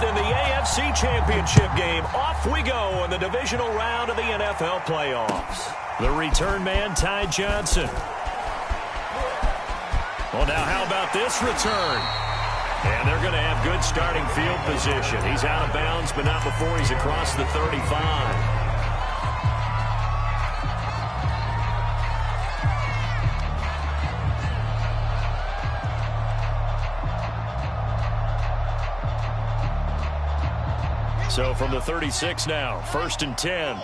in the AFC Championship game. Off we go in the divisional round of the NFL playoffs. The return man, Ty Johnson. Well, now how about this return? And they're going to have good starting field position. He's out of bounds, but not before he's across the 35. So from the 36 now, 1st and 10.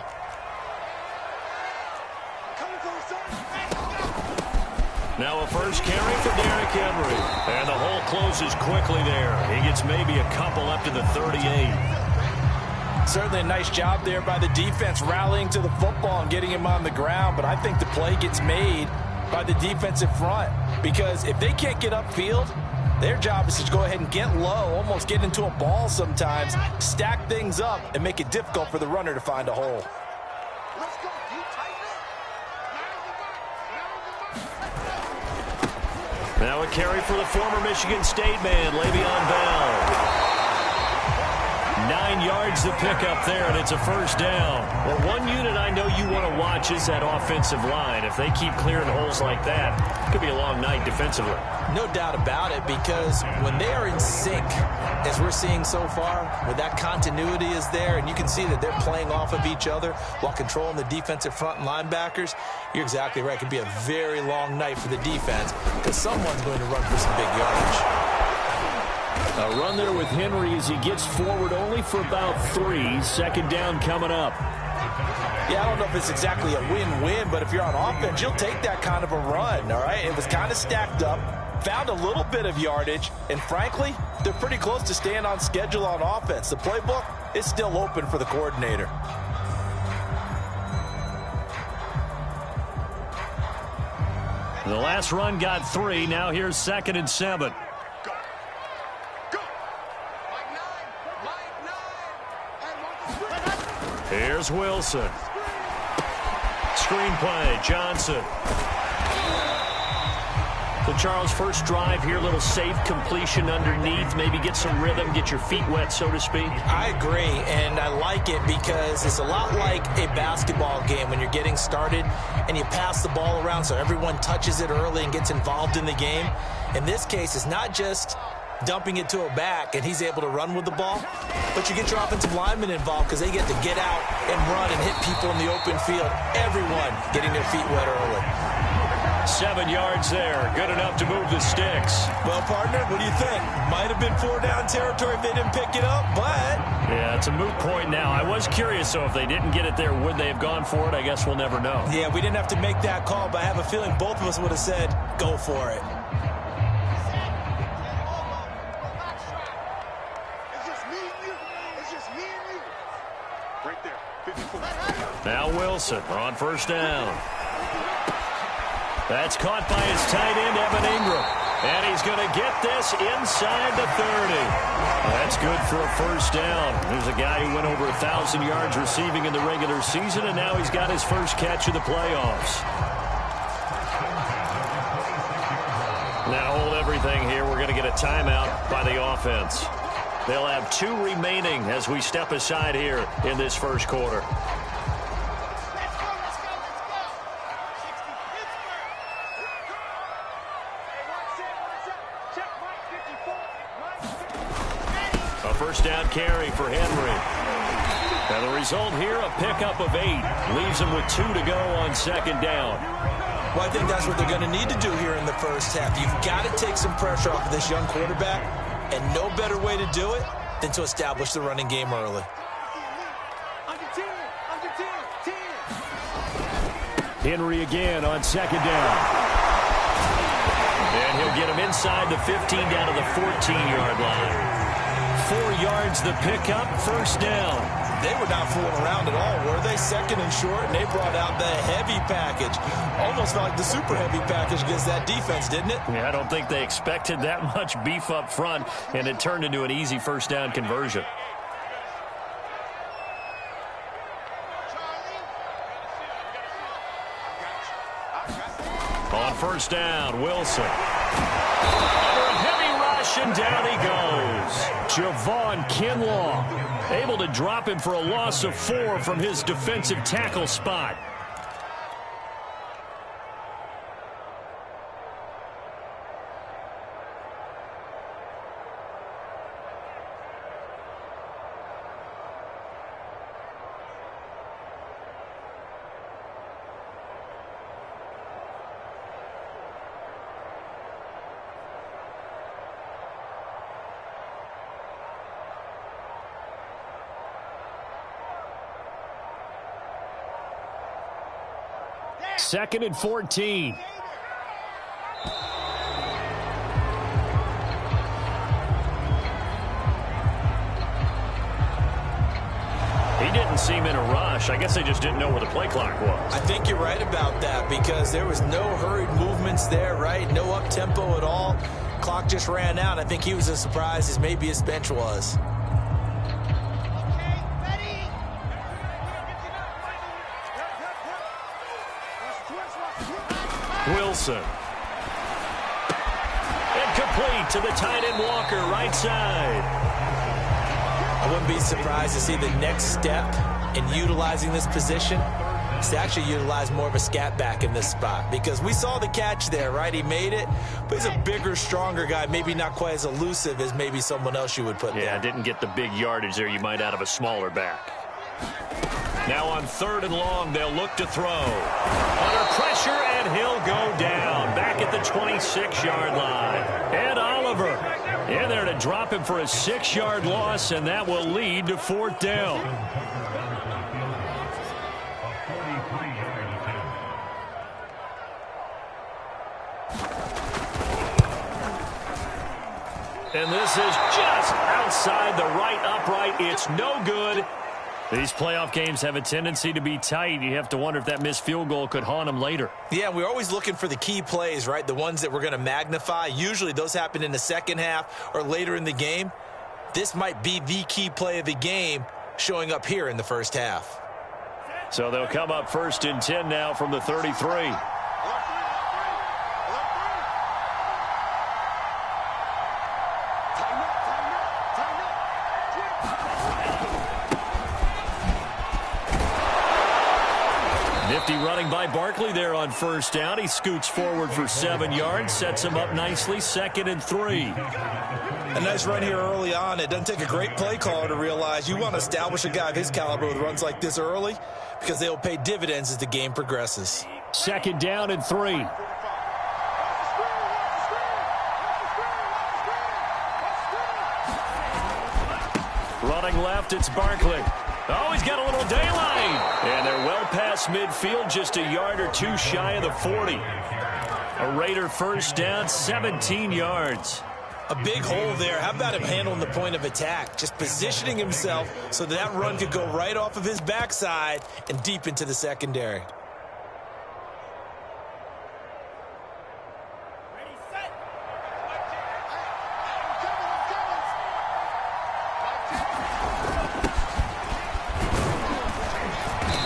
Now a first carry for Derrick Henry. And the hole closes quickly there. He gets maybe a couple up to the 38. Certainly a nice job there by the defense rallying to the football and getting him on the ground. But I think the play gets made by the defensive front. Because if they can't get upfield, their job is to go ahead and get low, almost get into a ball sometimes, stack things up, and make it difficult for the runner to find a hole. Now a carry for the former Michigan State man, Le'Veon Bell. 9 yards to pick up there, and it's a first down. Well, one unit I know you want to watch is that offensive line. If they keep clearing holes like that, it could be a long night defensively. No doubt about it, because when they are in sync, as we're seeing so far, when that continuity is there, and you can see that they're playing off of each other while controlling the defensive front and linebackers, you're exactly right. It could be a very long night for the defense because someone's going to run for some big yardage. A run there with Henry as he gets forward only for about 3. 2nd down coming up. Yeah, I don't know if it's exactly a win-win, but if you're on offense, you'll take that kind of a run, all right? It was kind of stacked up, found a little bit of yardage, and frankly, they're pretty close to staying on schedule on offense. The playbook is still open for the coordinator. The last run got 3. Now here's 2nd and 7. Here's Wilson. Screenplay, Johnson. So, Charles, first drive here, little safe completion underneath. Maybe get some rhythm, get your feet wet, so to speak. I agree, and I like it because it's a lot like a basketball game when you're getting started and you pass the ball around so everyone touches it early and gets involved in the game. In this case, it's not just dumping it to a back and he's able to run with the ball, but you get your offensive linemen involved because they get to get out and run and hit people in the open field. Everyone getting their feet wet early. 7 yards there. Good enough to move the sticks. Well, partner, what do you think? Might have been 4-down territory if they didn't pick it up, but... Yeah, it's a moot point now. I was curious, so if they didn't get it there, would they have gone for it? I guess we'll never know. Yeah, we didn't have to make that call, but I have a feeling both of us would have said, go for it. Now Wilson on 1st down. That's caught by his tight end, Evan Ingram. And he's going to get this inside the 30. That's good for a 1st down. There's a guy who went over 1,000 yards receiving in the regular season, and now he's got his first catch of the playoffs. Now hold everything here. We're going to get a timeout by the offense. They'll have 2 remaining as we step aside here in this first quarter. A 1st down carry for Henry. And the result here, a pickup of 8. Leaves him with 2 to go on 2nd down. Well, I think that's what they're going to need to do here in the first half. You've got to take some pressure off of this young quarterback, and no better way to do it than to establish the running game early. Henry again on 2nd down. And he'll get him inside the 15 down to the 14-yard line. 4 yards the pickup, 1st down. They were not fooling around at all, were they? 2nd and short, and they brought out the heavy package. Almost felt like the super heavy package against that defense, didn't it? Yeah, I don't think they expected that much beef up front, and it turned into an easy 1st down conversion. On 1st down, Wilson. Under a heavy rush, and down he goes. Javon Kinlaw able to drop him for a loss of 4 from his defensive tackle spot. Second and 14. He didn't seem in a rush. I guess they just didn't know where the play clock was. I think you're right about that because there was no hurried movements there, right? No up-tempo at all. Clock just ran out. I think he was as surprised as maybe his bench was. Wilson. Incomplete to the tight end Walker, right side. I wouldn't be surprised to see the next step in utilizing this position is to actually utilize more of a scat back in this spot because we saw the catch there, right? He made it, but he's a bigger, stronger guy, maybe not quite as elusive as maybe someone else you would put there. Yeah, didn't get the big yardage there you might out of a smaller back. Now on 3rd and long, they'll look to throw. Under pressure, and he'll go down. Back at the 26-yard line. Ed Oliver in there to drop him for a 6-yard loss, and that will lead to 4th down. And this is just outside the right upright. It's no good. These playoff games have a tendency to be tight. You have to wonder if that missed field goal could haunt them later. Yeah, we're always looking for the key plays, right? The ones that we're going to magnify. Usually those happen in the second half or later in the game. This might be the key play of the game showing up here in the first half. So they'll come up 1st and 10 now from the 33. Nifty running by Barkley there on 1st down. He scoots forward for 7 yards, sets him up nicely, 2nd and 3. A nice run here early on. It doesn't take a great play caller to realize you want to establish a guy of his caliber with runs like this early because they'll pay dividends as the game progresses. 2nd down and 3. Running left, it's Barkley. Oh, he's got a little daylight. And they're well past midfield, just a yard or 2 shy of the 40. A Raider 1st down, 17 yards. A big hole there. How about him handling the point of attack? Just positioning himself so that run could go right off of his backside and deep into the secondary.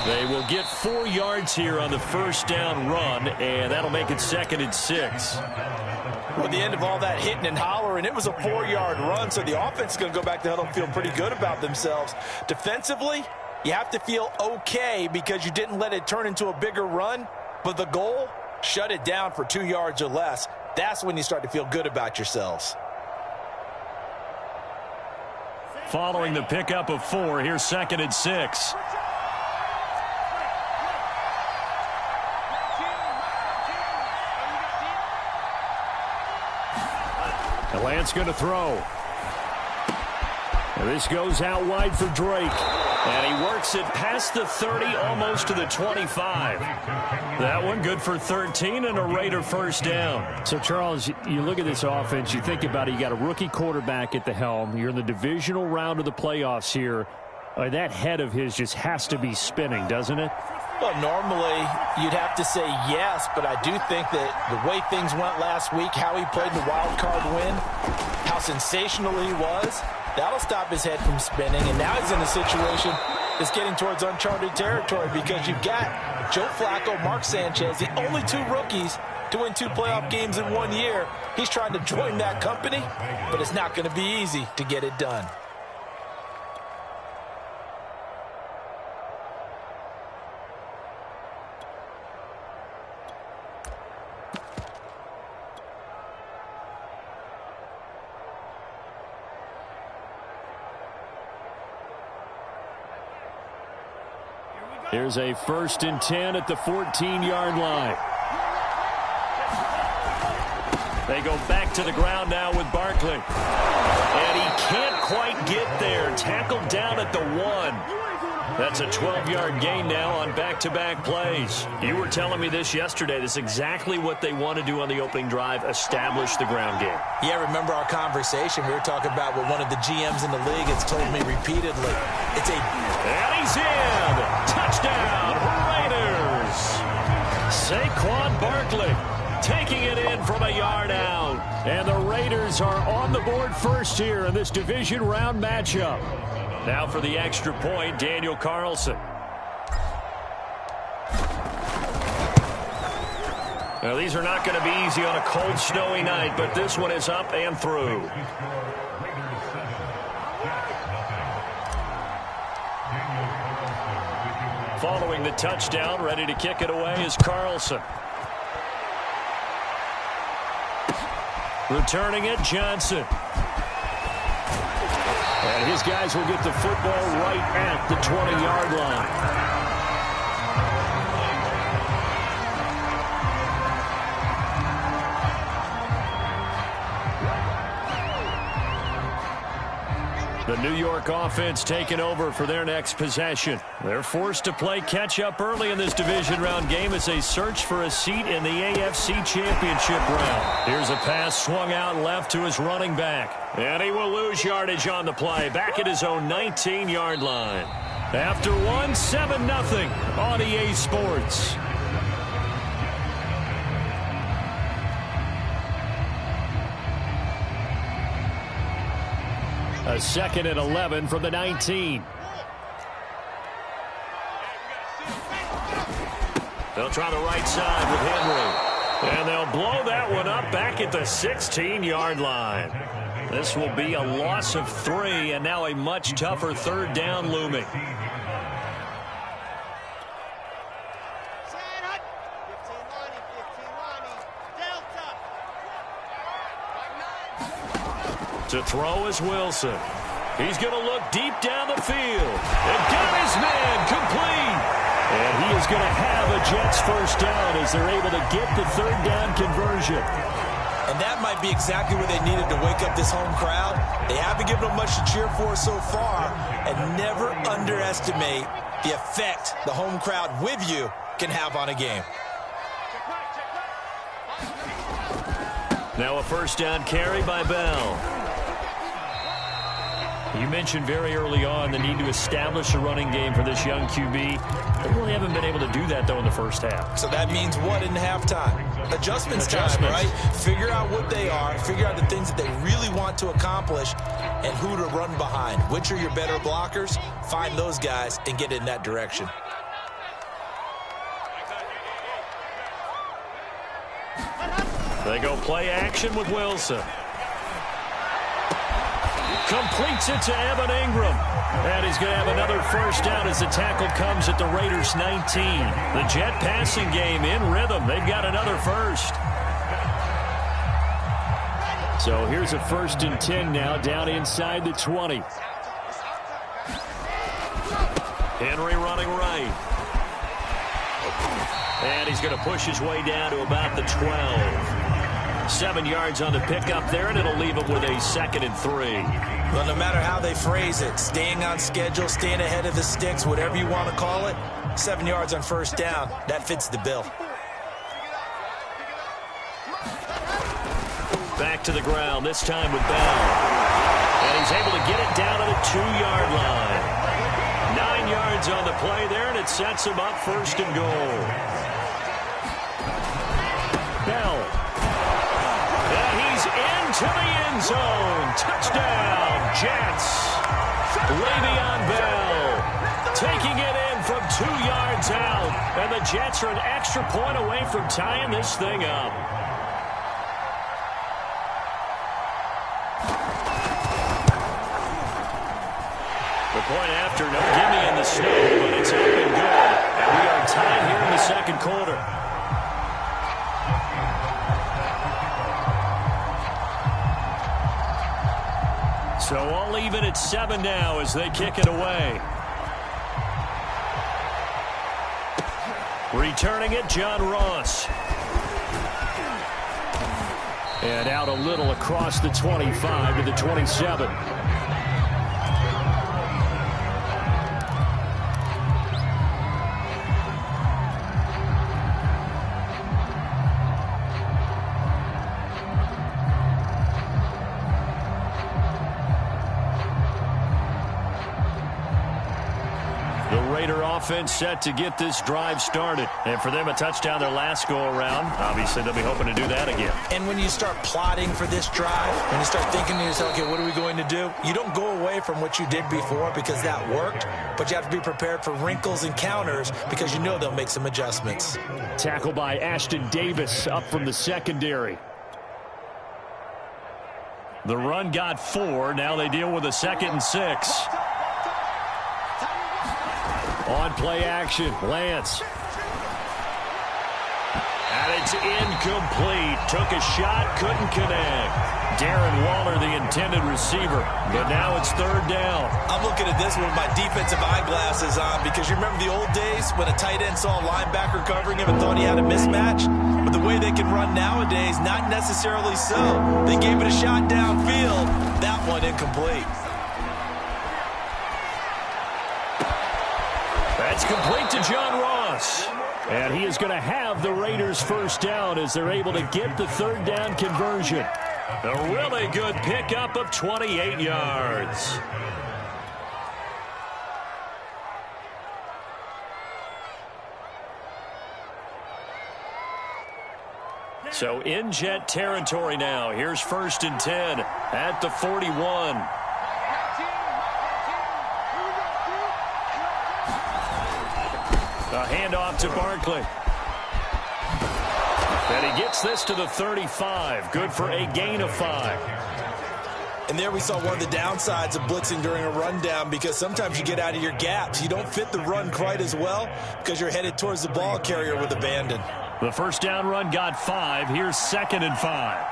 They will get 4 yards here on the 1st down run, and that'll make it 2nd and 6. Well, at the end of all that hitting and hollering, it was a 4-yard run, so the offense is going to go back to huddle and feel pretty good about themselves. Defensively, you have to feel okay because you didn't let it turn into a bigger run, but the goal, shut it down for 2 yards or less. That's when you start to feel good about yourselves. Following the pickup of 4, here's 2nd and 6. Lance going to throw. And this goes out wide for Drake. And he works it past the 30, almost to the 25. That one good for 13 and a Raider 1st down. So, Charles, you look at this offense, you think about it, you got a rookie quarterback at the helm. You're in the divisional round of the playoffs here. That head of his just has to be spinning, doesn't it? Well, normally you'd have to say yes, but I do think that the way things went last week, how he played the wild card win, how sensational he was, that'll stop his head from spinning. And now he's in a situation that's getting towards uncharted territory because you've got Joe Flacco, Mark Sanchez, the only 2 rookies to win 2 playoff games in 1 year. He's trying to join that company, but it's not going to be easy to get it done. Here's a 1st and 10 at the 14-yard line. They go back to the ground now with Barkley. And he can't quite get there. Tackled down at the 1. That's a 12-yard gain now on back-to-back plays. You were telling me this yesterday. This is exactly what they want to do on the opening drive, establish the ground game. Yeah, remember our conversation? We were talking about what one of the GMs in the league has told me repeatedly. And he's in! Touchdown, Raiders! Saquon Barkley taking it in from a yard out. And the Raiders are on the board first here in this division round matchup. Now for the extra point, Daniel Carlson. Now these are not going to be easy on a cold, snowy night, but this one is up and through. Following the touchdown, ready to kick it away is Carlson. Returning it, Johnson. And his guys will get the football right at the 20-yard line. The New York offense taking over for their next possession. They're forced to play catch-up early in this division round game as they search for a seat in the AFC Championship round. Here's a pass swung out left to his running back. And he will lose yardage on the play, back at his own 19-yard line. After 7-0 on EA Sports. A 2nd and 11 from the 19. They'll try the right side with Henry. And they'll blow that one up back at the 16-yard line. This will be a loss of 3, and now a much tougher 3rd down looming. To throw is Wilson. He's going to look deep down the field. And got his man complete. And he is going to have a Jets 1st down as they're able to get the 3rd down conversion. And that might be exactly what they needed to wake up this home crowd. They haven't given them much to cheer for so far. And never underestimate the effect the home crowd with you can have on a game. Now a 1st down carry by Bell. You mentioned very early on the need to establish a running game for this young QB. They really haven't been able to do that, though, in the first half. So that means what in halftime? Adjustments time, right? Figure out what they are, figure out the things that they really want to accomplish, and who to run behind. Which are your better blockers? Find those guys and get in that direction. They go play action with Wilson. Completes it to Evan Ingram. And he's going to have another 1st down as the tackle comes at the Raiders' 19. The Jet passing game in rhythm. They've got another 1st. So here's a 1st and 10 now down inside the 20. Henry running right. And he's going to push his way down to about the 12. 7 yards on the pickup there, and it'll leave him with a 2nd and 3. Well, no matter how they phrase it, staying on schedule, staying ahead of the sticks, whatever you want to call it, 7 yards on 1st down, that fits the bill. Back to the ground, this time with Bell. And he's able to get it down to the 2-yard line. 9 yards on the play there, and it sets him up 1st and goal. Bell. And he's into the end zone. Touchdown, Jets. Le'Veon Bell taking it in from 2 yards out. And the Jets are an extra point away from tying this thing up. The point after, no gimme in the snow, but it's up and good. And we are tied here in the second quarter. So all even at 7 now as they kick it away. Returning it, John Ross. And out a little across the 25 to the 27. Offense set to get this drive started. And for them, a touchdown their last go-around. Obviously, they'll be hoping to do that again. And when you start plotting for this drive, when you start thinking to yourself, okay, what are we going to do? You don't go away from what you did before because that worked, but you have to be prepared for wrinkles and counters because you know they'll make some adjustments. Tackle by Ashton Davis up from the secondary. The run got 4. Now they deal with a 2nd and 6. On play action, Lance. And it's incomplete. Took a shot, couldn't connect. Darren Waller, the intended receiver. But now it's 3rd down. I'm looking at this one with my defensive eyeglasses on because you remember the old days when a tight end saw a linebacker covering him and thought he had a mismatch? But the way they can run nowadays, not necessarily so. They gave it a shot downfield. That one incomplete. That's complete to John Ross. And he is going to have the Raiders' first down as they're able to get the 3rd down conversion. A really good pickup of 28 yards. So in Jet territory now. Here's 1st and 10 at the 41. A handoff to Barkley. And he gets this to the 35. Good for a gain of 5. And there we saw one of the downsides of blitzing during a rundown because sometimes you get out of your gaps. You don't fit the run quite as well because you're headed towards the ball carrier with abandon. The first down run got 5. Here's 2nd and 5.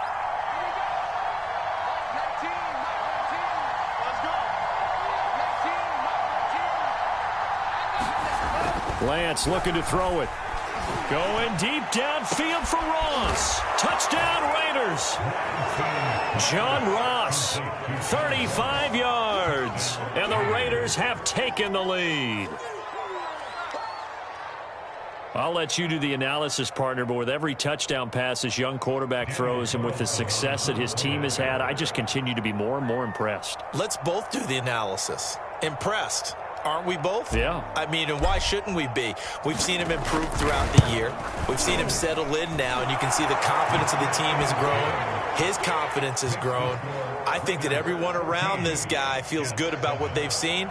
Lance looking to throw it. Going deep downfield for Ross. Touchdown Raiders. John Ross, 35 yards. And the Raiders have taken the lead. I'll let you do the analysis, partner, but with every touchdown pass this young quarterback throws and with the success that his team has had, I just continue to be more and more impressed. Let's both do the analysis. Impressed. Aren't we both? Yeah. I mean, and why shouldn't we be? We've seen him improve throughout the year. We've seen him settle in now, and you can see the confidence of the team has grown. His confidence has grown. I think that everyone around this guy feels good about what they've seen,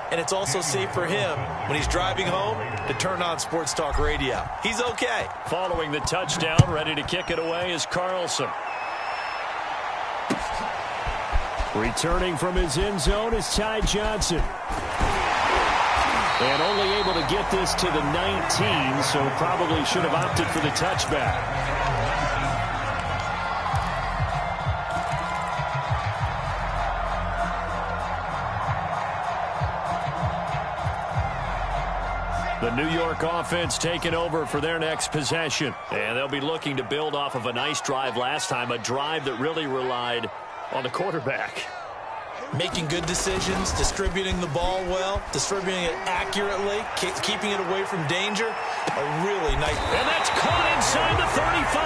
and it's also safe for him when he's driving home to turn on Sports Talk Radio. He's okay. Following the touchdown, ready to kick it away is Carlson. Returning from his end zone is Ty Johnson. And only able to get this to the 19, so probably should have opted for the touchback. The New York offense taking over for their next possession. And they'll be looking to build off of a nice drive last time, a drive that really relied on the quarterback. Making good decisions, distributing the ball well, distributing it accurately, keeping it away from danger. A really nice. And that's caught inside the 35.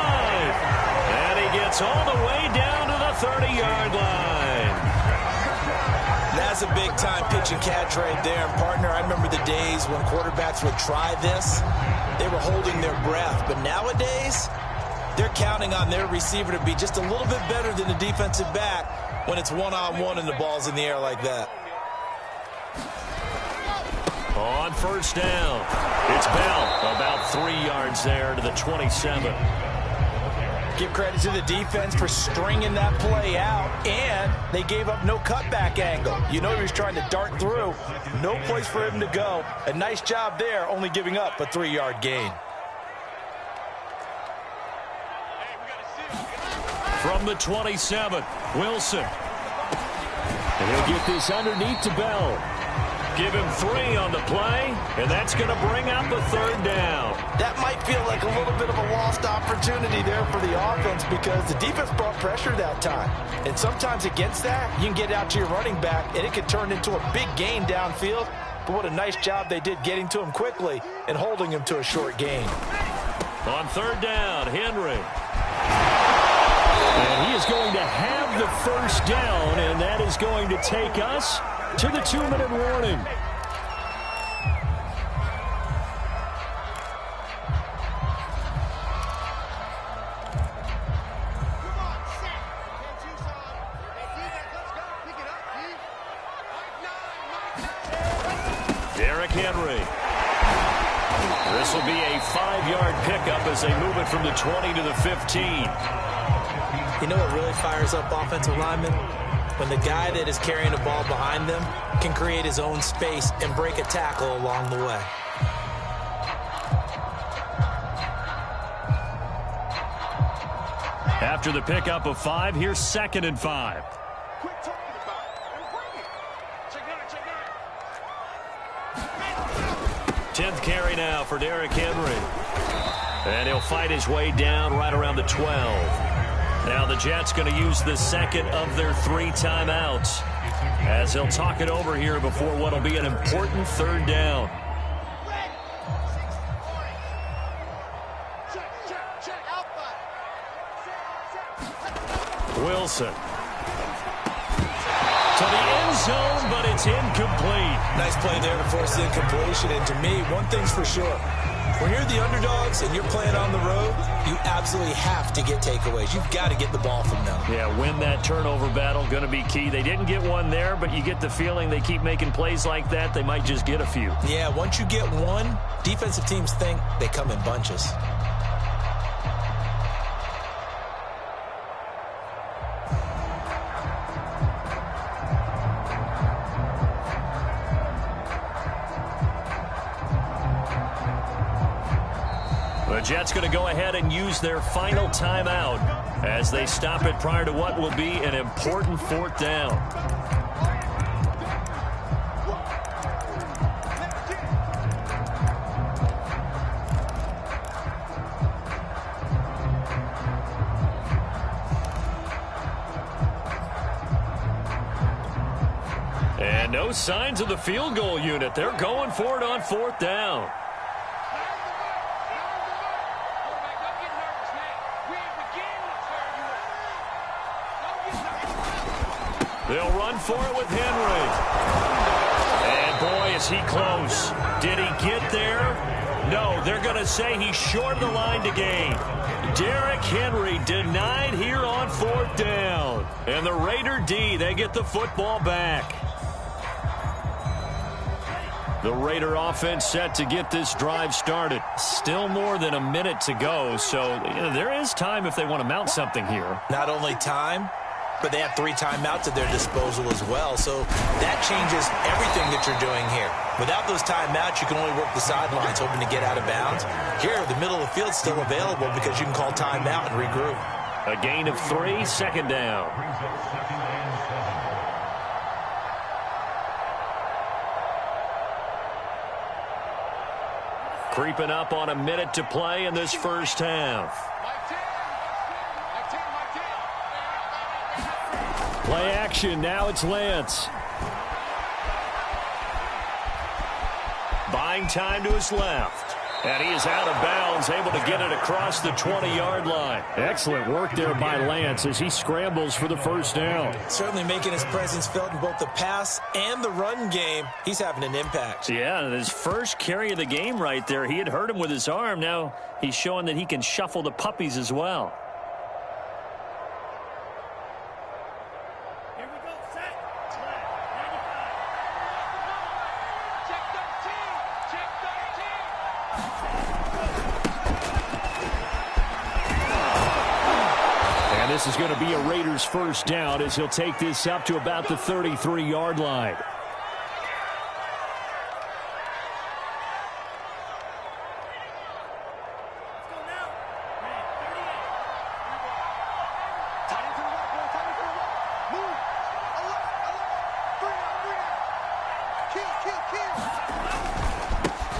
And he gets all the way down to the 30-yard line. That's a big-time pitch and catch right there. And, partner, I remember the days when quarterbacks would try this. They were holding their breath. But nowadays, they're counting on their receiver to be just a little bit better than the defensive back when it's one-on-one and the ball's in the air like that. On first down, it's Bell. About 3 yards there to the 27. Give credit to the defense for stringing that play out, and they gave up no cutback angle. You know he was trying to dart through. No place for him to go. A nice job there, only giving up a 3-yard gain. From the 27, Wilson. And he'll get this underneath to Bell. Give him 3 on the play, and that's going to bring up a 3rd down. That might feel like a little bit of a lost opportunity there for the offense because the defense brought pressure that time. And sometimes against that, you can get out to your running back, and it can turn into a big gain downfield. But what a nice job they did getting to him quickly and holding him to a short gain. On 3rd down, Henry. And he is going to have the 1st down, and that is going to take us to the 2-minute warning. Derrick Henry. This will be a 5-yard pickup as they move it from the 20 to the 15. You know what really fires up offensive linemen? When the guy that is carrying the ball behind them can create his own space and break a tackle along the way. After the pickup of 5, here's 2nd and 5. Quit talking about it and bring it. Check it out. 10th carry now for Derrick Henry. And he'll fight his way down right around the 12. Now the Jets going to use the 2nd of their 3 timeouts as they'll talk it over here before what will be an important 3rd down. Wilson. To the end zone, but it's incomplete. Nice play there to force the incompletion. And to me, one thing's for sure. When you're the underdogs and you're playing on the road, you absolutely have to get takeaways. You've got to get the ball from them. Yeah, win that turnover battle, going to be key. They didn't get one there, but you get the feeling they keep making plays like that, they might just get a few. Yeah, once you get one, defensive teams think they come in bunches. The Jets going to go ahead and use their final timeout as they stop it prior to what will be an important 4th down. And no signs of the field goal unit. They're going for it on 4th down. They'll run for it with Henry. And boy, is he close. Did he get there? No, they're going to say he's short of the line to gain. Derrick Henry denied here on 4th down. And the Raider D, they get the football back. The Raider offense set to get this drive started. Still more than a minute to go, so there is time if they want to mount something here. Not only time, but they have 3 timeouts at their disposal as well. So that changes everything that you're doing here. Without those timeouts, you can only work the sidelines hoping to get out of bounds. Here, the middle of the field's still available because you can call timeout and regroup. A gain of 3, 2nd down. Creeping up on a minute to play in this first half. Play action, now it's Lance. Buying time to his left. And he is out of bounds, able to get it across the 20-yard line. Excellent work there by Lance as he scrambles for the 1st down. Certainly making his presence felt in both the pass and the run game. He's having an impact. Yeah, and his first carry of the game right there, he had hurt him with his arm. Now he's showing that he can shuffle the puppies as well. Here we go, set. Check 13. is going to be a Raiders first down as he'll take this up to about the 33-yard line.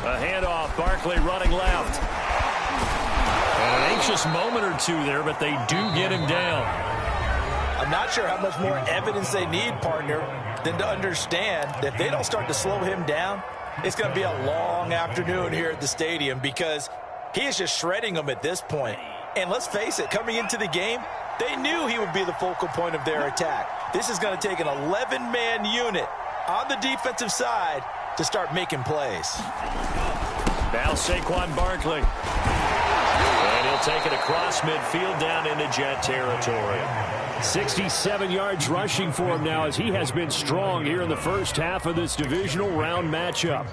A handoff, Barkley running left. And an anxious moment or two there, but they do get him down. I'm not sure how much more evidence they need, partner, than to understand that if they don't start to slow him down, it's going to be a long afternoon here at the stadium because he is just shredding them at this point. And let's face it, coming into the game, they knew he would be the focal point of their attack. This is going to take an 11-man unit on the defensive side to start making plays. Now Saquon Barkley. And he'll take it across midfield down into Jet territory. 67 yards rushing for him now as he has been strong here in the first half of this divisional round matchup.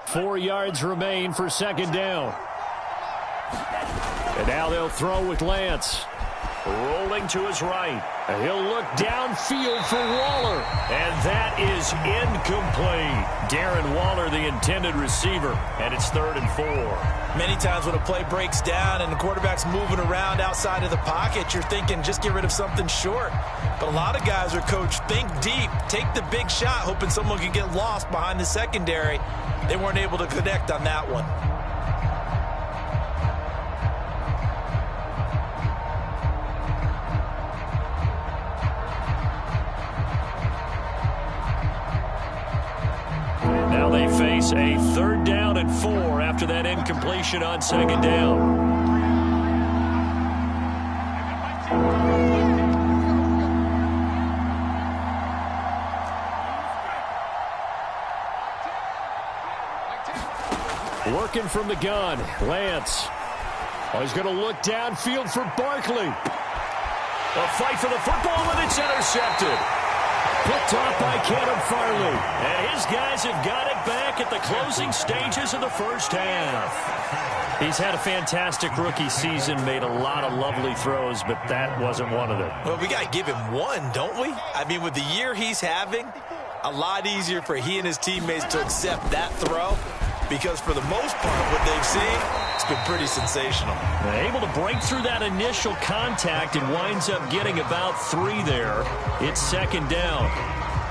Four yards remain for second down. And now they'll throw with Lance. Rolling to his right. And he'll look downfield for Waller. And that is incomplete. Darren Waller, the intended receiver. And it's 3rd and 4. Many times when a play breaks down and the quarterback's moving around outside of the pocket, you're thinking just get rid of something short. But a lot of guys are coached, think deep, take the big shot, hoping someone can get lost behind the secondary. They weren't able to connect on that one. Now they face a 3rd down and 4 after that incompletion on second down. Working from the gun, Lance. He's going to look downfield for Barkley. A fight for the football, and it's intercepted. Picked off by Kevin Farley. And his guys have got it back at the closing stages of the first half. He's had a fantastic rookie season, made a lot of lovely throws, but that wasn't one of them. Well, we got to give him one, don't we? I mean, with the year he's having, a lot easier for he and his teammates to accept that throw. Because for the most part, what they've seen, it's been pretty sensational. Able to break through that initial contact and winds up getting about 3 there. It's second down.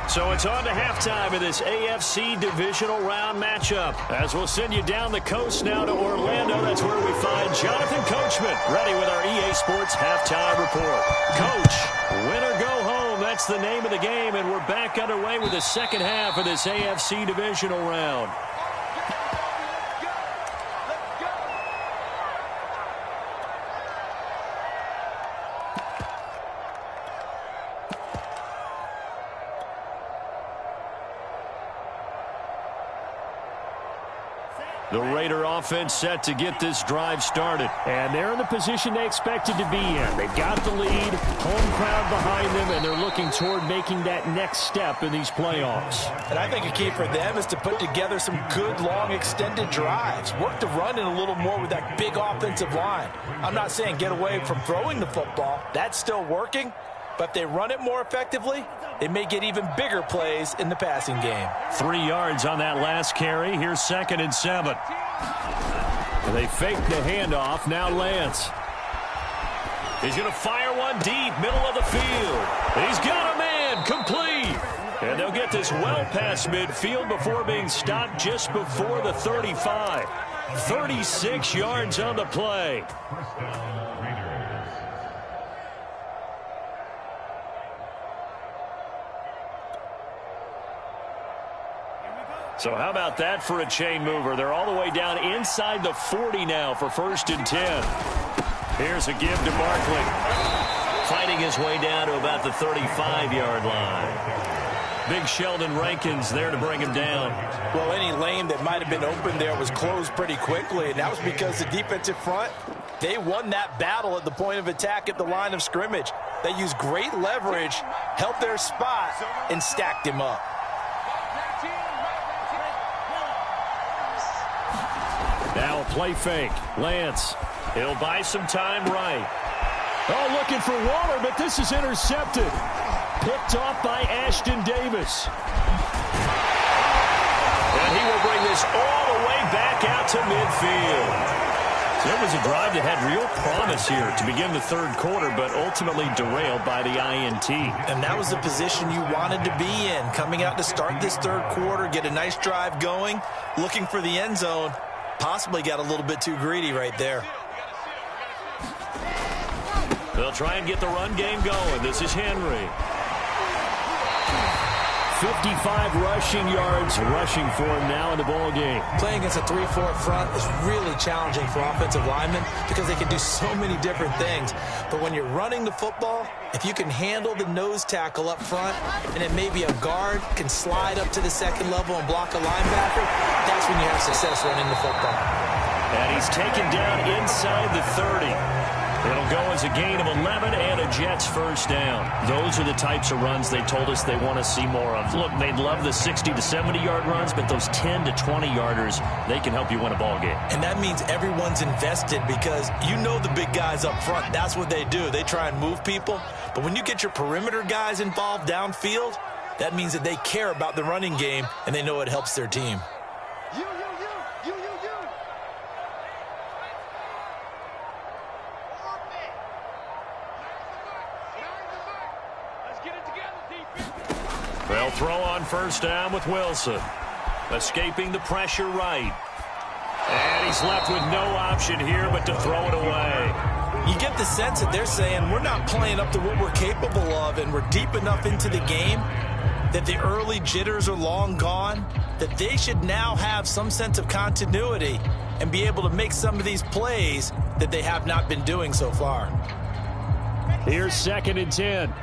So it's on to halftime of this AFC divisional round matchup. As we'll send you down the coast now to Orlando. That's where we find Jonathan Coachman, ready with our EA Sports halftime report. Coach, win or go home. That's the name of the game, and we're back underway with the second half of this AFC divisional round. The Raider offense set to get this drive started. And they're in the position they expected to be in. They've got the lead, home crowd behind them, and they're looking toward making that next step in these playoffs. And I think a key for them is to put together some good, long, extended drives. Work the run in a little more with that big offensive line. I'm not saying get away from throwing the football. That's still working. But if they run it more effectively, they may get even bigger plays in the passing game. 3 yards on that last carry. Here's 2nd and 7. And they fake the handoff. Now Lance. He's going to fire one deep, middle of the field. He's got a man, complete. And they'll get this well past midfield before being stopped just before the 35. 36 yards on the play. So how about that for a chain mover? They're all the way down inside the 40 now for 1st and 10. Here's a give to Barkley. Fighting his way down to about the 35-yard line. Big Sheldon Rankins there to bring him down. Well, any lane that might have been open there was closed pretty quickly, and that was because the defensive front They won that battle at the point of attack at the line of scrimmage. They used great leverage, held their spot, and stacked him up. Now a play fake. Lance. He'll buy some time right. Oh, looking for Waller, but this is intercepted. Picked off by Ashton Davis. And he will bring this all the way back out to midfield. So it was a drive that had real promise here to begin the third quarter, but ultimately derailed by the INT. And that was the position you wanted to be in, coming out to start this third quarter, get a nice drive going, looking for the end zone. Possibly got a little bit too greedy right there. They'll try and get the run game going. This is Henry. 55 rushing yards rushing for him now in the ball game. Playing against a 3-4 front is really challenging for offensive linemen because they can do so many different things. But when you're running the football, if you can handle the nose tackle up front and then maybe a guard can slide up to the second level and block a linebacker, that's when you have success running the football. And he's taken down inside the 30. It'll go as a gain of 11 and a Jets first down. Those are the types of runs they told us they want to see more of. Look, they'd love the 60 to 70-yard runs, but those 10 to 20-yarders, they can help you win a ball game. And that means everyone's invested because you know the big guys up front, that's what they do. They try and move people. But when you get your perimeter guys involved downfield, that means that they care about the running game and they know it helps their team. They'll throw on first down with Wilson. Escaping the pressure right. And he's left with no option here but to throw it away. You get the sense that they're saying we're not playing up to what we're capable of and we're deep enough into the game that the early jitters are long gone, that they should now have some sense of continuity and be able to make some of these plays that they have not been doing so far. Here's 2nd and 10.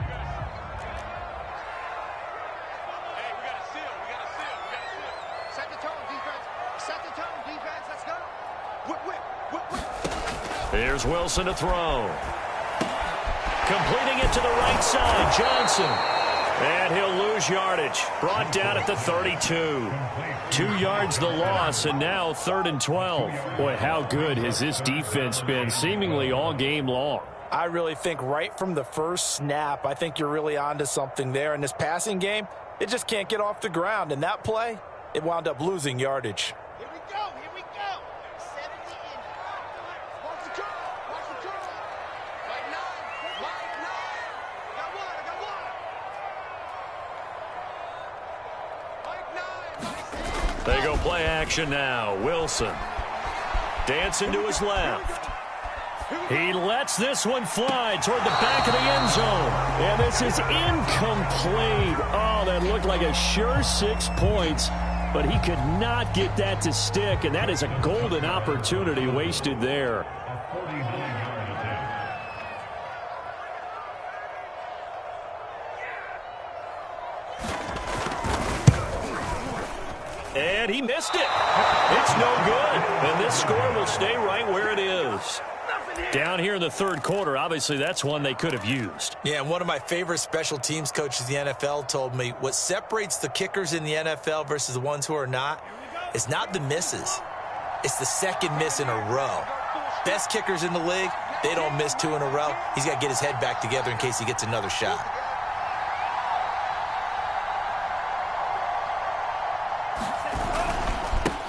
Here's Wilson to throw. Completing it to the right side, Johnson. And he'll lose yardage. Brought down at the 32. 2 yards the loss, and now 3rd and 12. Boy, how good has this defense been seemingly all game long? I really think right from the first snap, I think you're really onto something there. In this passing game, it just can't get off the ground. And that play, it wound up losing yardage. Here we go. Here we go. 70 in. Watch the curl. Watch the curl. Like 9. Like 9. Got one. I got one. Like 9. They go play action now. Wilson. Dancing to his left. He lets this one fly toward the back of the end zone. And this is incomplete. Oh, that looked like a sure 6 points, but he could not get that to stick, and that is a golden opportunity wasted there. And he missed it. It's no good. And this score will stay right where it is. Down here in the third quarter, obviously that's one they could have used. Yeah, and one of my favorite special teams coaches in the NFL told me what separates the kickers in the NFL versus the ones who are not is not the misses. It's the second miss in a row. Best kickers in the league, they don't miss 2 in a row. He's got to get his head back together in case he gets another shot.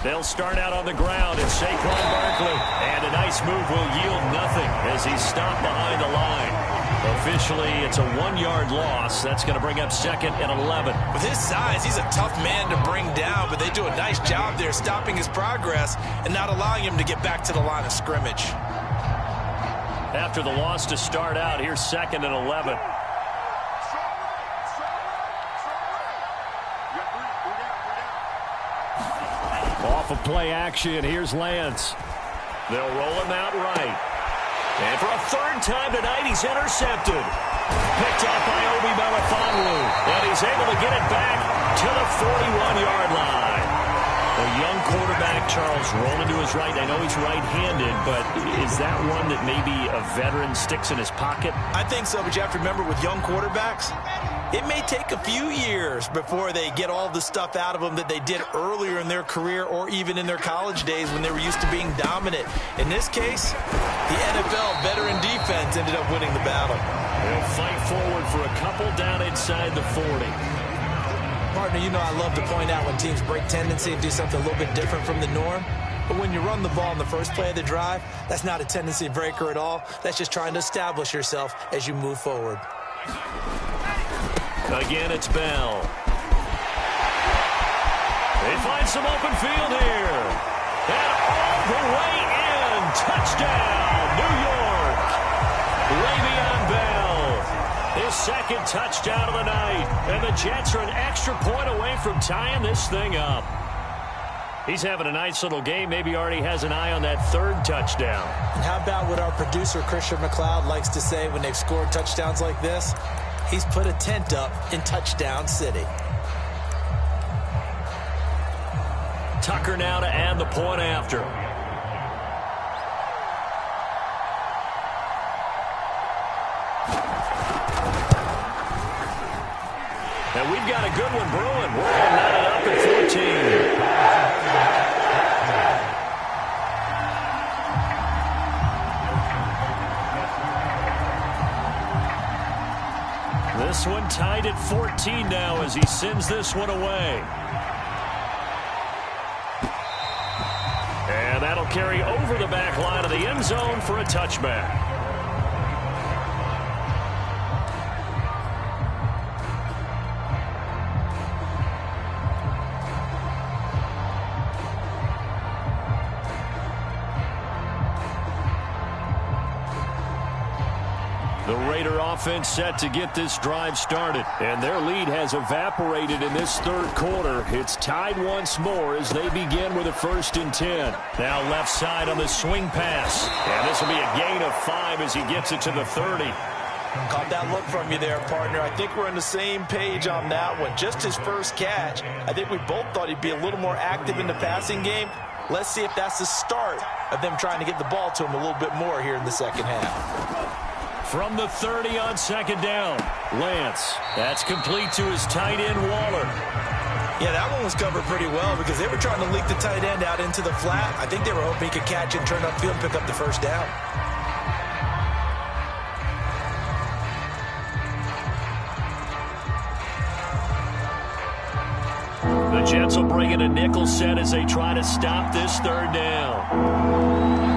They'll start out on the ground, and Saquon Barkley. And a nice move will yield nothing as he's stopped behind the line. Officially, it's a 1-yard loss. That's going to bring up 2nd and 11. With his size, he's a tough man to bring down, but they do a nice job there stopping his progress and not allowing him to get back to the line of scrimmage. After the loss to start out, here's 2nd and 11. Off of play action, here's Lance. They'll roll him out right. And for a 3rd time tonight, he's intercepted. Picked off by Obi Melifonwu. And he's able to get it back to the 41-yard line. A young quarterback, Charles, rolling to his right. I know he's right-handed, but is that one that maybe a veteran sticks in his pocket? I think so, but you have to remember with young quarterbacks, it may take a few years before they get all the stuff out of them that they did earlier in their career or even in their college days when they were used to being dominant. In this case, the NFL veteran defense ended up winning the battle. They'll fight forward for a couple down inside the 40. Partner, you know I love to point out when teams break tendency and do something a little bit different from the norm. But when you run the ball in the first play of the drive, that's not a tendency breaker at all. That's just trying to establish yourself as you move forward. Again, it's Bell. They find some open field here. And all the way in. Touchdown, New York. Le'Veon Bell. His second touchdown of the night. And the Jets are an extra point away from tying this thing up. He's having a nice little game. Maybe already has an eye on that third touchdown. And how about what our producer, Christian McLeod, likes to say when they've scored touchdowns like this? He's put a tent up in Touchdown City. Tucker now to add the point after. And we've got a good one brewing. We're going to line it up at 14. This one tied at 14 now as he sends this one away. And that'll carry over the back line of the end zone for a touchback. The Raider offense set to get this drive started, and their lead has evaporated in this third quarter. It's tied once more as they begin with a 1st and 10. Now left side on the swing pass, and this will be a gain of 5 as he gets it to the 30. Caught that look from you there, partner. I think we're on the same page on that one. Just his first catch. I think we both thought he'd be a little more active in the passing game. Let's see if that's the start of them trying to get the ball to him a little bit more here in the second half. From the 30 on 2nd down, Lance. That's complete to his tight end, Waller. Yeah, that one was covered pretty well because they were trying to leak the tight end out into the flat. I think they were hoping he could catch and turn upfield and pick up the first down. The Jets will bring in a nickel set as they try to stop this 3rd down.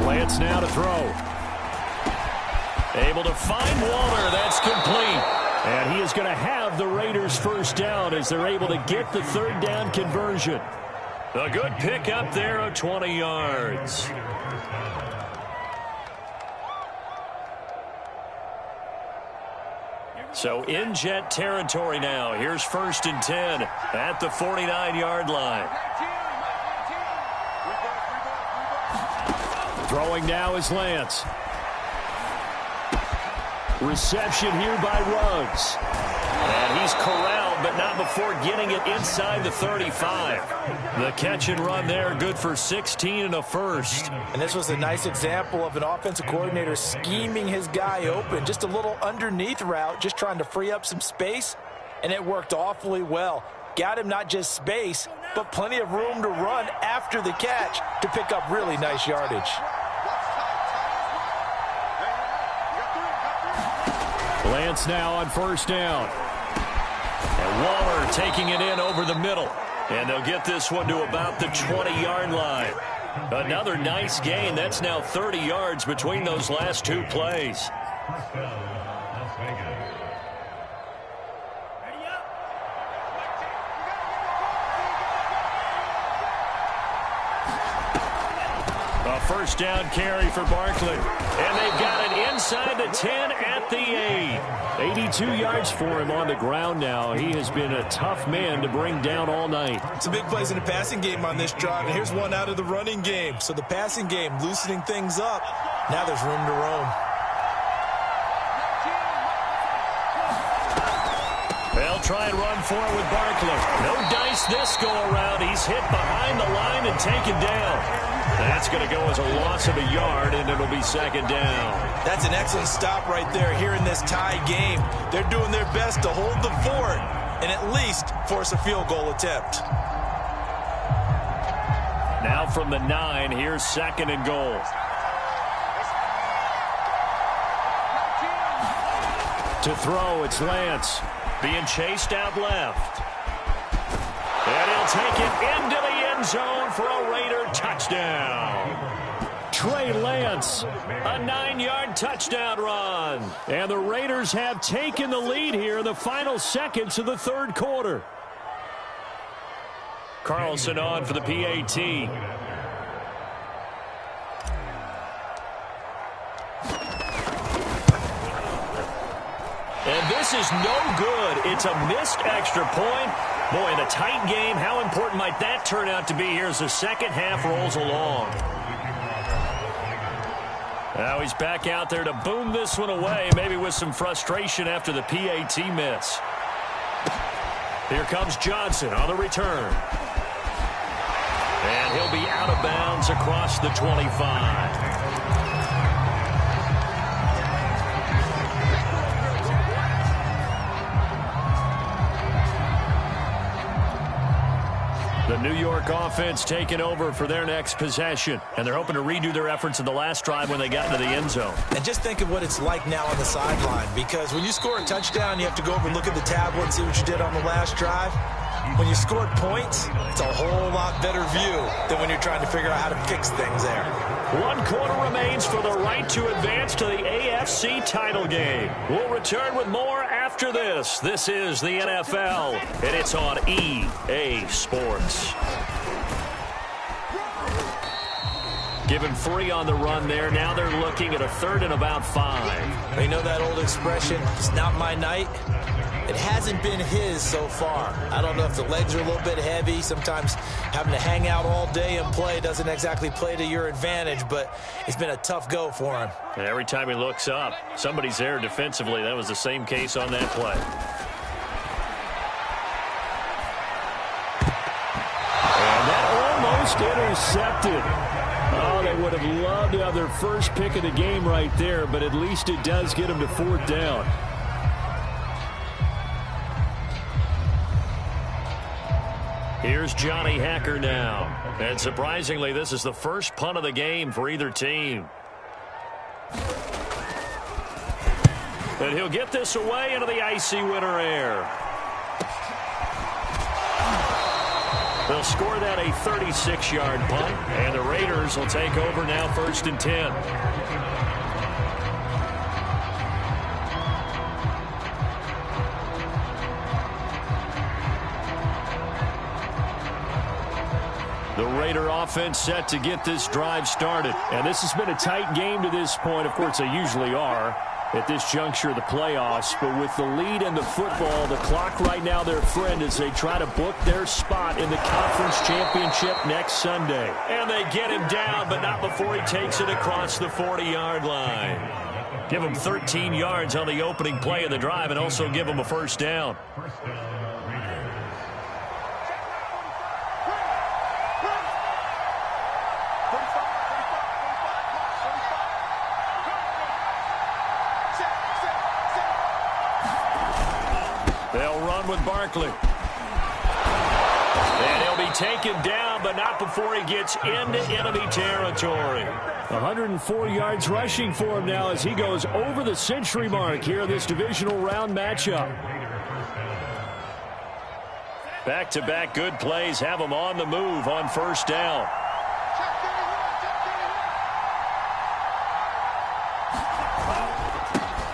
Lance now to throw. Able to find Waller. That's complete. And he is going to have the Raiders' first down as they're able to get the 3rd down conversion. A good pickup there of 20 yards. So in Jet territory now. Here's 1st and 10 at the 49-yard line. Throwing now is Lance. Reception here by Ruggs. And he's corralled, but not before getting it inside the 35. The catch and run there, good for 16 and a first. And this was a nice example of an offensive coordinator scheming his guy open. Just a little underneath route, just trying to free up some space, and it worked awfully well. Got him not just space, but plenty of room to run after the catch to pick up really nice yardage. Lance now on 1st down. And Waller taking it in over the middle. And they'll get this one to about the 20-yard line. Another nice gain. That's now 30 yards between those last 2 plays. A 1st down carry for Barkley. And they've got it inside the 10 at the 8. 82 yards for him on the ground now. He has been a tough man to bring down all night. Some big plays in the passing game on this drive, and here's one out of the running game. So the passing game loosening things up. Now there's room to roam. They'll try and run for it with Barkley. No dice this go-around. He's hit behind the line and taken down. That's going to go as a loss of a yard, and it'll be second down. That's an excellent stop right there here in this tie game. They're doing their best to hold the fort and at least force a field goal attempt. Now from the 9, here's second and goal. To throw, it's Lance. Being chased out left. And he'll take it into the end zone for a Raider touchdown. Trey Lance, a 9-yard touchdown run. And the Raiders have taken the lead here in the final seconds of the third quarter. Carlson on for the PAT. And this is no good. It's a missed extra point. Boy, in a tight game, how important might that turn out to be here as the second half rolls along? Now he's back out there to boom this one away, maybe with some frustration after the PAT miss. Here comes Johnson on the return. And he'll be out of bounds across the 25. The New York offense taking over for their next possession. And they're hoping to redo their efforts in the last drive when they got into the end zone. And just think of what it's like now on the sideline. Because when you score a touchdown, you have to go over and look at the tablet and see what you did on the last drive. When you scored points, it's a whole lot better view than when you're trying to figure out how to fix things there. 1 quarter remains for the right to advance to the AFC title game. We'll return with more after this. This is the NFL, and it's on EA Sports. Given 3 on the run there. Now they're looking at a 3rd and about 5. You know that old expression, it's not my night? It hasn't been his so far. I don't know if the legs are a little bit heavy. Sometimes having to hang out all day and play doesn't exactly play to your advantage, but it's been a tough go for him. And every time he looks up, somebody's there defensively. That was the same case on that play. And that almost intercepted. Oh, they would have loved to have their first pick of the game right there, but at least it does get them to 4th down. Here's Johnny Hacker now. And surprisingly, this is the first punt of the game for either team. And he'll get this away into the icy winter air. They'll score that a 36-yard punt, and the Raiders will take over now 1st and 10. The Raider offense set to get this drive started. And this has been a tight game to this point. Of course, they usually are at this juncture of the playoffs. But with the lead in the football, the clock right now their friend as they try to book their spot in the conference championship next Sunday. And they get him down, but not before he takes it across the 40-yard line. Give him 13 yards on the opening play of the drive and also give him a 1st down. They'll run with Barkley. And he'll be taken down, but not before he gets into enemy territory. 104 yards rushing for him now as he goes over the century mark here in this divisional round matchup. Back-to-back good plays have him on the move on 1st down.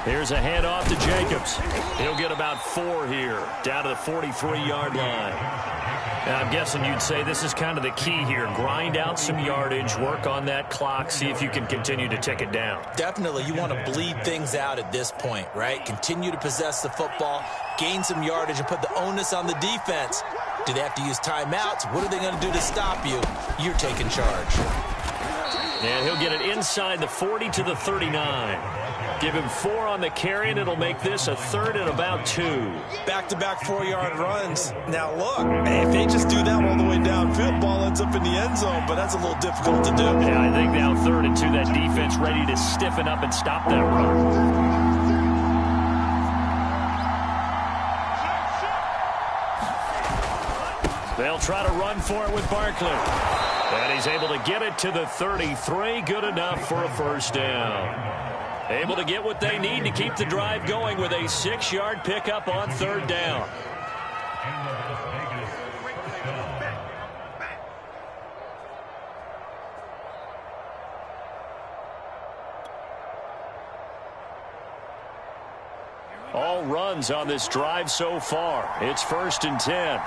Here's a handoff to Jacobs. He'll get about 4 here, down to the 43-yard line. And I'm guessing you'd say this is kind of the key here. Grind out some yardage, work on that clock, see if you can continue to tick it down. Definitely, you want to bleed things out at this point, right? Continue to possess the football, gain some yardage, and put the onus on the defense. Do they have to use timeouts? What are they going to do to stop you? You're taking charge. And he'll get it inside the 40 to the 39. Give him 4 on the carry, and it'll make this a 3rd and about 2. Back-to-back 4-yard runs. Now, look, if they just do that all the way downfield, ball ends up in the end zone, but that's a little difficult to do. Yeah, I think now 3rd and 2, that defense ready to stiffen up and stop that run. They'll try to run for it with Barkley. And he's able to get it to the 33. Good enough for a first down. Able to get what they need to keep the drive going with a 6-yard pickup on 3rd down. All runs on this drive so far. It's 1st and 10.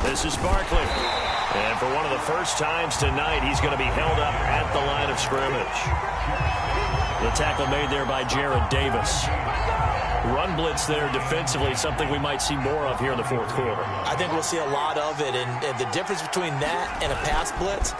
This is Barkley. And for one of the first times tonight, he's going to be held up at the line of scrimmage. The tackle made there by Jared Davis. Run blitz there defensively, something we might see more of here in the 4th quarter. I think we'll see a lot of it, and the difference between that and a pass blitz,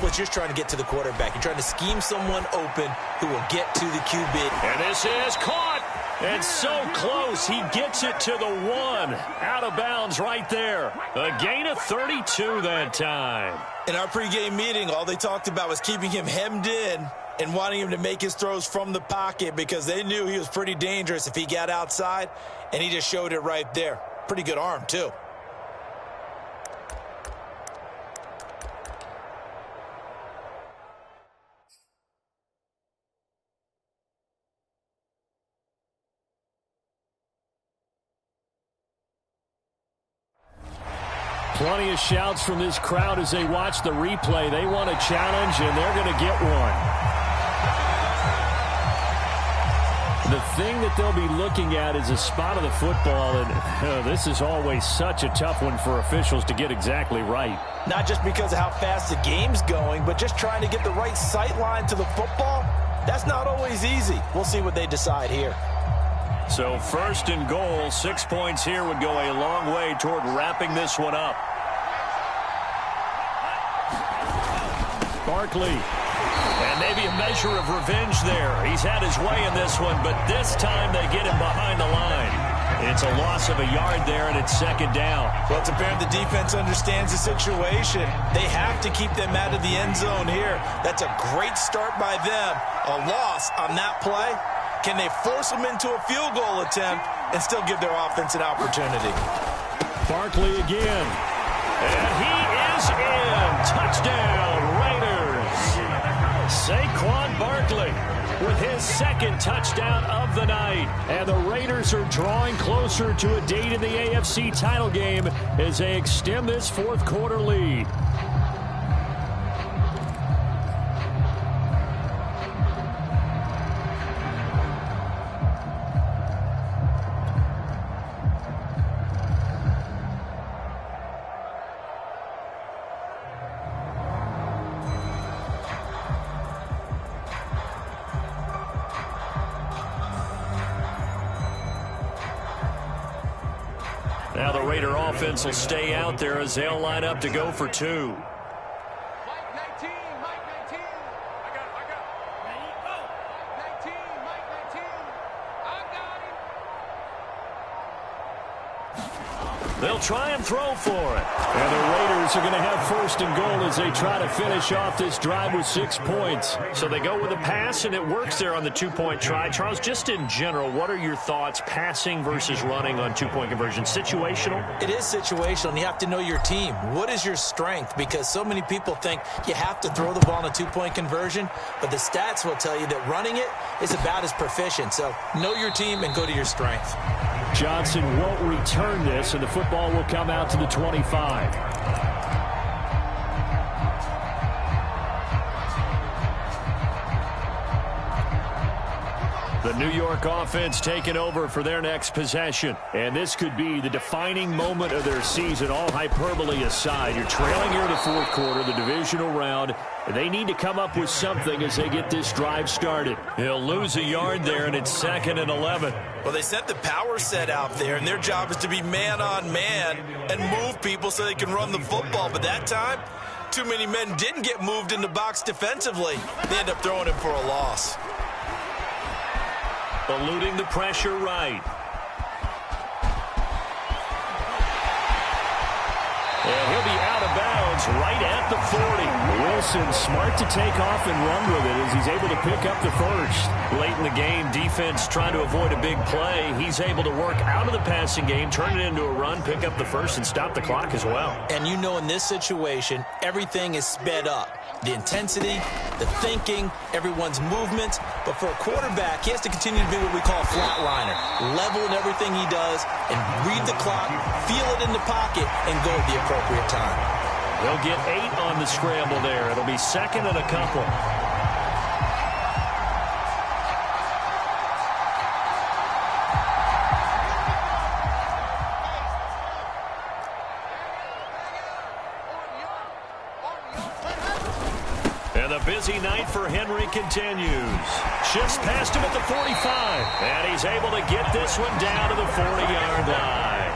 you're just trying to get to the quarterback. You're trying to scheme someone open who will get to the QB. And this is caught. And so close, he gets it to the 1. Out of bounds right there. A gain of 32 that time. In our pregame meeting, all they talked about was keeping him hemmed in and wanting him to make his throws from the pocket because they knew he was pretty dangerous if he got outside, and he just showed it right there. Pretty good arm, too. Plenty of shouts from this crowd as they watch the replay. They want a challenge, and they're going to get one. The thing that they'll be looking at is a spot of the football, and this is always such a tough one for officials to get exactly right. Not just because of how fast the game's going, but just trying to get the right sight line to the football. That's not always easy. We'll see what they decide here. So 1st and goal, 6 points here would go a long way toward wrapping this one up. Barkley. And maybe a measure of revenge there. He's had his way in this one, but this time they get him behind the line. It's a loss of a yard there, and it's 2nd down. Well, it's apparent the defense understands the situation. They have to keep them out of the end zone here. That's a great start by them. A loss on that play. Can they force them into a field goal attempt and still give their offense an opportunity? Barkley again. And he is in. Touchdown, Raiders. Saquon Barkley with his 2nd touchdown of the night. And the Raiders are drawing closer to a date in the AFC title game as they extend this 4th quarter lead. Now the Raider offense will stay out there as they'll line up to go for 2. Mike 19, Mike 19. I got it. There you go. Mike 19, Mike 19. I got him. They'll try and throw for it. And the Raiders are going to have 1st and goal as they try to finish off this drive with 6 points. So they go with a pass, and it works there on the 2-point try. Charles, just in general, what are your thoughts passing versus running on 2-point conversion? Situational? It is situational, and you have to know your team. What is your strength? Because so many people think you have to throw the ball in a 2-point conversion, but the stats will tell you that running it is about as proficient. So know your team and go to your strength. Johnson won't return this, and the football will come out to the 25. The New York offense taking over for their next possession. And this could be the defining moment of their season, all hyperbole aside. You're trailing here in the 4th quarter, the divisional round. They need to come up with something as they get this drive started. He'll lose a yard there, and it's 2nd and 11. Well, they sent the power set out there, and their job is to be man-on-man and move people so they can run the football. But that time, too many men didn't get moved in the box defensively. They end up throwing him for a loss. Eluding the pressure right. And he'll be out of bounds right at the 40. Wilson smart to take off and run with it as he's able to pick up the first. Late in the game, defense trying to avoid a big play. He's able to work out of the passing game, turn it into a run, pick up the first, and stop the clock as well. And you know in this situation, everything is sped up. The intensity, the thinking, everyone's movement. But for a quarterback, he has to continue to be what we call a flatliner. Level in everything he does and read the clock, feel it in the pocket, and go at the appropriate time. They'll get 8 on the scramble there. It'll be second and a couple. And the busy night for Henry continues. Shifts past him at the 45. And he's able to get this one down to the 40-yard line.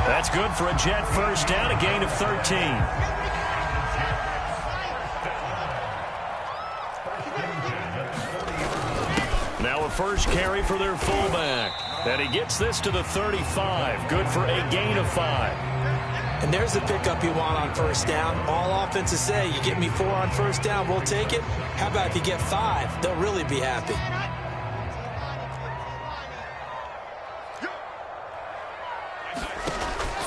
That's good for a Jet first down, a gain of 13. Now a first carry for their fullback. And he gets this to the 35. Good for a gain of 5. And there's the pickup you want on first down. All offenses say, you get me 4 on first down, we'll take it. How about if you get 5? They'll really be happy.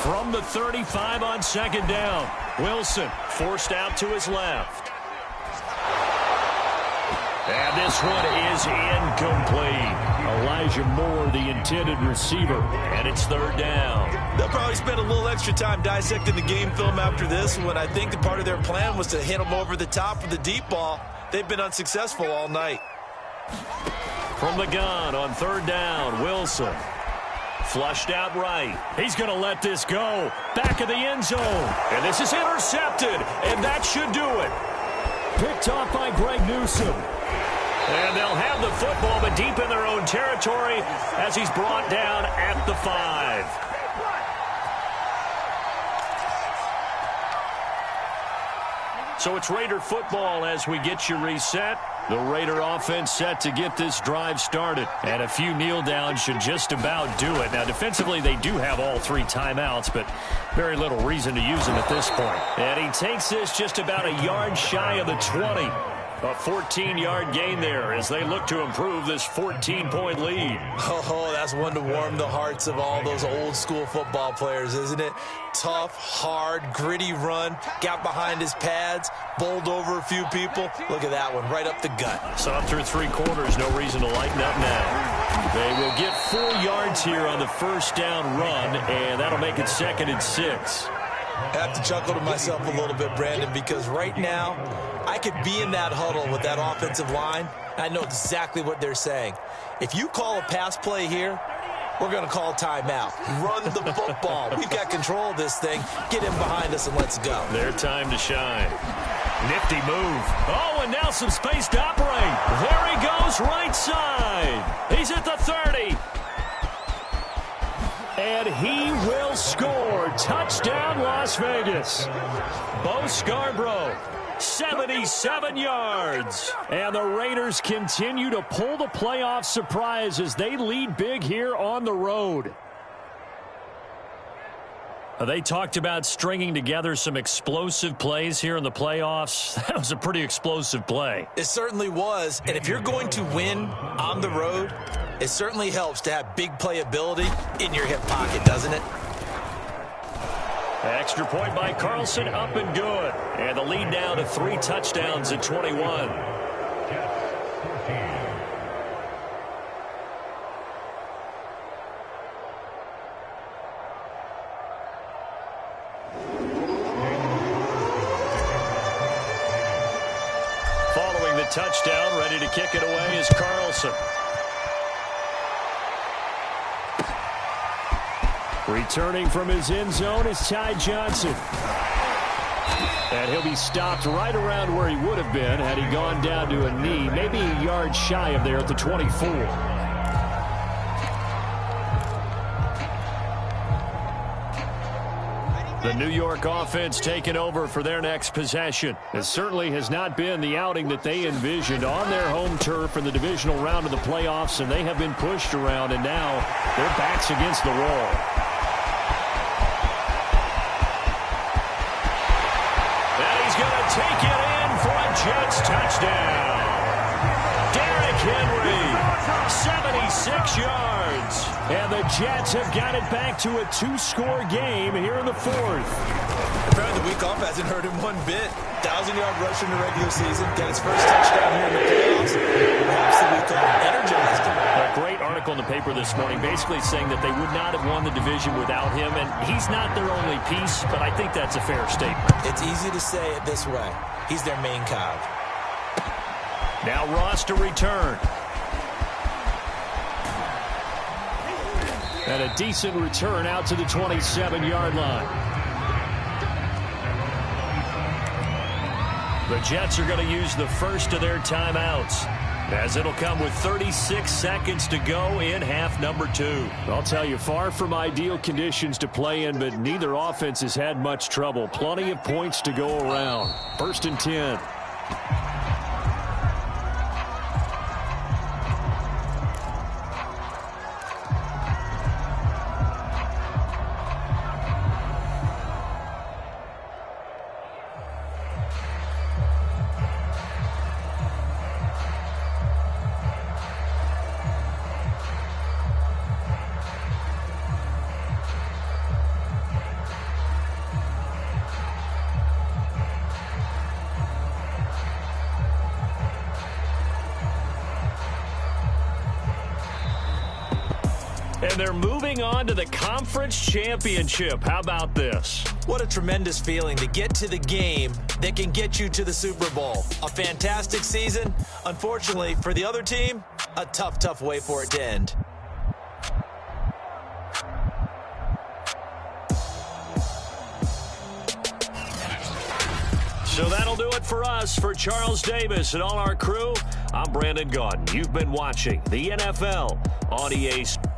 From the 35 on second down, Wilson forced out to his left. And this one is incomplete. Elijah Moore, the intended receiver, and it's third down. They'll probably spend a little extra time dissecting the game film after this one. I think part of their plan was to hit them over the top with the deep ball. They've been unsuccessful all night. From the gun on third down, Wilson. Flushed out right. He's going to let this go. Back of the end zone. And this is intercepted. And that should do it. Picked off by Greg Newsome. And they'll have the football, but deep in their own territory as he's brought down at the 5. So it's Raider football as we get you reset. The Raider offense set to get this drive started. And a few kneel downs should just about do it. Now, defensively, they do have all 3 timeouts, but very little reason to use them at this point. And he takes this just about a yard shy of the 20. A 14-yard gain there as they look to improve this 14-point lead. Oh, that's one to warm the hearts of all those old-school football players, isn't it? Tough, hard, gritty run, got behind his pads, bowled over a few people. Look at that one, right up the gut. So up through 3 quarters, no reason to lighten up now. They will get 4 yards here on the first down run, and that'll make it second and 6. I have to chuckle to myself a little bit, Brandon, because right now I could be in that huddle with that offensive line. I know exactly what they're saying. If you call a pass play here, we're going to call timeout. Run the football. We've got control of this thing. Get him behind us and let's go. Their time to shine. Nifty move. Oh, and now some space to operate. There he goes, right side. He's at the 30. And he will score. Touchdown, Las Vegas. Bo Scarborough, 77 yards. And the Raiders continue to pull the playoff surprise as they lead big here on the road. They talked about stringing together some explosive plays here in the playoffs. That was a pretty explosive play. It certainly was. And if you're going to win on the road, it certainly helps to have big playability in your hip pocket, doesn't it? Extra point by Carlson, up and good. And the lead down to 3 touchdowns at 21. Following the touchdown, ready to kick it away is Carlson. Returning from his end zone is Ty Johnson. And he'll be stopped right around where he would have been had he gone down to a knee, maybe a yard shy of there at the 24. The New York offense taking over for their next possession. It certainly has not been the outing that they envisioned on their home turf in the divisional round of the playoffs, and they have been pushed around, and now their backs against the wall. And he's going to take it in for a Jets touchdown. Derrick Henry, 76 yards. And the Jets have got it back to a 2-score game here in the fourth. Apparently the week off hasn't hurt him one bit. 1,000-yard rush in the regular season. Got his first touchdown here in the playoffs. Perhaps the week off energized him. A great article in the paper this morning basically saying that they would not have won the division without him. And he's not their only piece, but I think that's a fair statement. It's easy to say it this way. He's their main cog. Now Ross to return. And a decent return out to the 27-yard line. The Jets are going to use the first of their timeouts, as it'll come with 36 seconds to go in half number 2. I'll tell you, far from ideal conditions to play in, but neither offense has had much trouble. Plenty of points to go around. 1st and 10. And they're moving on to the conference championship. How about this? What a tremendous feeling to get to the game that can get you to the Super Bowl. A fantastic season. Unfortunately, for the other team, a tough, tough way for it to end. So that'll do it for us. For Charles Davis and all our crew, I'm Brandon Gaudin. You've been watching the NFL on EA Sports.